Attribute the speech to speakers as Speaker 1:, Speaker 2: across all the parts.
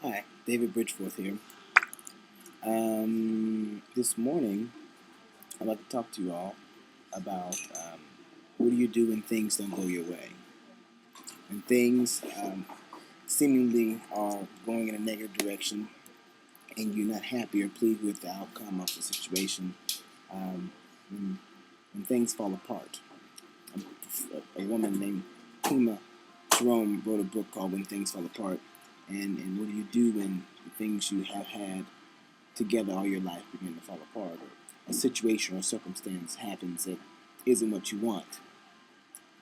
Speaker 1: Hi, David Bridgeforth here. This morning, I'd like to talk to you all about what do you do when things don't go your way? When things seemingly are going in a negative direction and you're not happy or pleased with the outcome of the situation, um, when, when things fall apart. A woman named Puma Jerome wrote a book called When Things Fall Apart. And what do you do when the things you have had together all your life begin to fall apart, or a situation or circumstance happens that isn't what you want?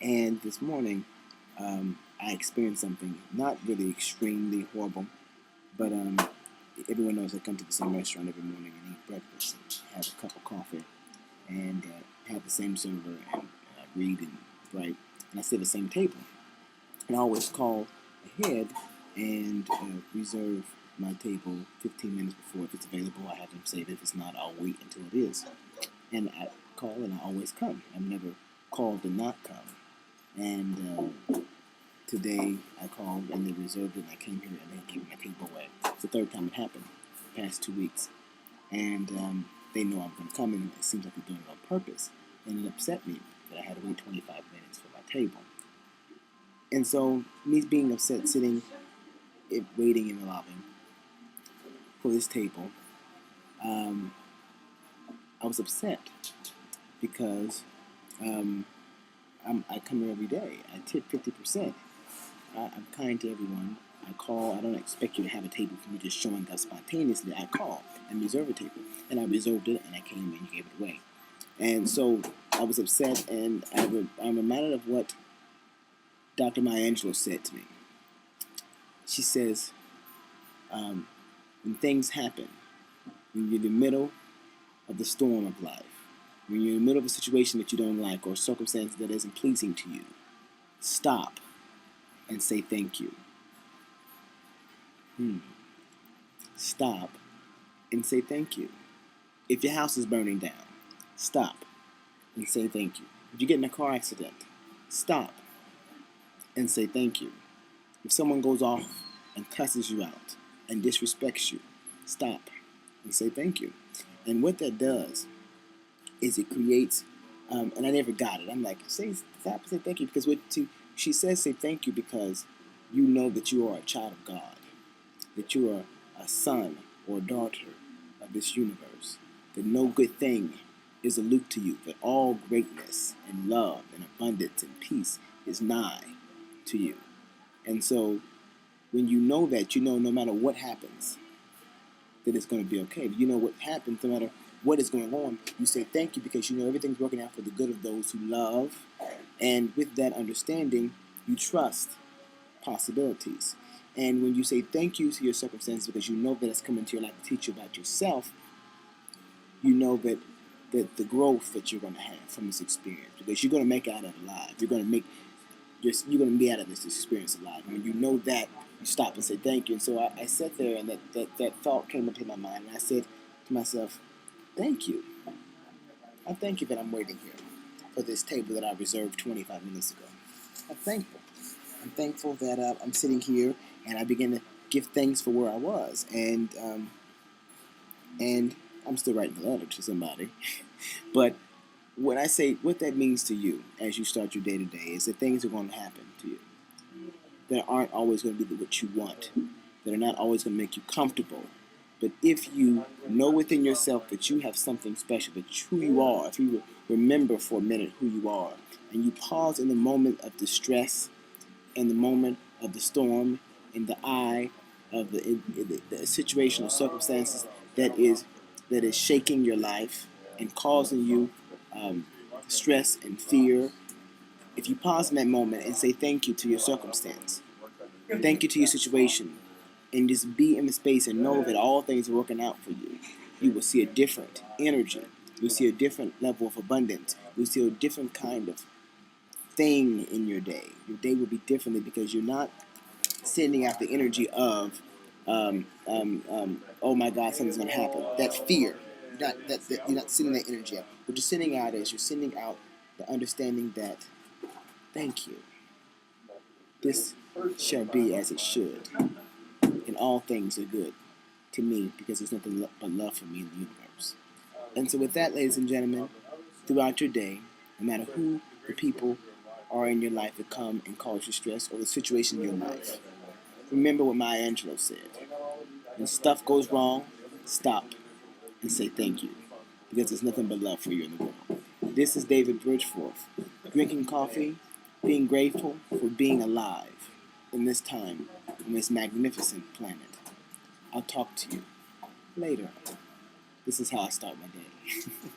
Speaker 1: And this morning, I experienced something not really extremely horrible, but everyone knows I come to the same restaurant every morning and eat breakfast and have a cup of coffee and have the same server and read and write, and I sit at the same table. And I always call ahead and reserve my table 15 minutes before. If it's available, I have them saved. If it's not, I'll wait until it is. And I call and I always come. I've never called and not come. And today I called and they reserved it and I came here and they gave my table away. It's the third time it happened the past 2 weeks. And they know I'm going to come, and it seems like they're doing it on purpose. And it upset me that I had to wait 25 minutes for my table. And so, me being upset, sitting, waiting in the lobby for this table, I was upset because I come here every day. I tip 50%. I'm kind to everyone. I call. I don't expect you to have a table for me just showing up spontaneously. I call and reserve a table. And I reserved it, and I came and you gave it away. And so I was upset, and I'm reminded of what Dr. Maya Angelou said to me. She says, when things happen, when you're in the middle of the storm of life, when you're in the middle of a situation that you don't like or a circumstance that isn't pleasing to you, stop and say thank you. Stop and say thank you. If your house is burning down, stop and say thank you. If you get in a car accident, stop and say thank you. If someone goes off and cusses you out and disrespects you, stop and say thank you. And what that does is it creates, and I never got it. I'm like, stop and say thank you, because she says say thank you because you know that you are a child of God, that you are a son or a daughter of this universe, that no good thing is aloof to you, that all greatness and love and abundance and peace is nigh to you. And so when you know that, you know no matter what happens, that it's going to be okay. You know what happens, no matter what is going on, you say thank you because you know everything's working out for the good of those who love. And with that understanding, you trust possibilities. And when you say thank you to your circumstances because you know that it's coming to your life to teach you about yourself, you know that the growth that you're going to have from this experience, because you're going to make it out of it alive. You're going to be out of this experience alive. And when you know that, you stop and say thank you. And so I sat there, and that thought came into my mind, and I said to myself, thank you. I thank you that I'm waiting here for this table that I reserved 25 minutes ago. I'm thankful. I'm thankful that I'm sitting here, and I begin to give thanks for where I was, and I'm still writing a letter to somebody. But when I say what that means to you as you start your day to day is that things are going to happen to you that aren't always going to be what you want, that are not always going to make you comfortable. But if you know within yourself that you have something special, that who you are, if you remember for a minute who you are, and you pause in the moment of distress, in the moment of the storm, in the eye of the situation or circumstances that is shaking your life and causing you stress and fear, if you pause in that moment and say thank you to your circumstance, thank you to your situation, and just be in the space and know that all things are working out for you, you will see a different energy. You'll see a different level of abundance. You'll see a different kind of thing in your day. Your day will be differently because you're not sending out the energy of, oh my God, something's going to happen. That fear. You're not sending that energy out. What you're sending out is you're sending out the understanding that, thank you. This shall be as it should. And all things are good to me because there's nothing but love for me in the universe. And so with that, ladies and gentlemen, throughout your day, no matter who the people are in your life that come and cause you stress or the situation in your life, remember what Maya Angelou said. When stuff goes wrong, stop and say thank you because there's nothing but love for you in the world. This is David Bridgeforth, drinking coffee, being grateful for being alive in this time on this magnificent planet. I'll talk to you later. This is how I start my day.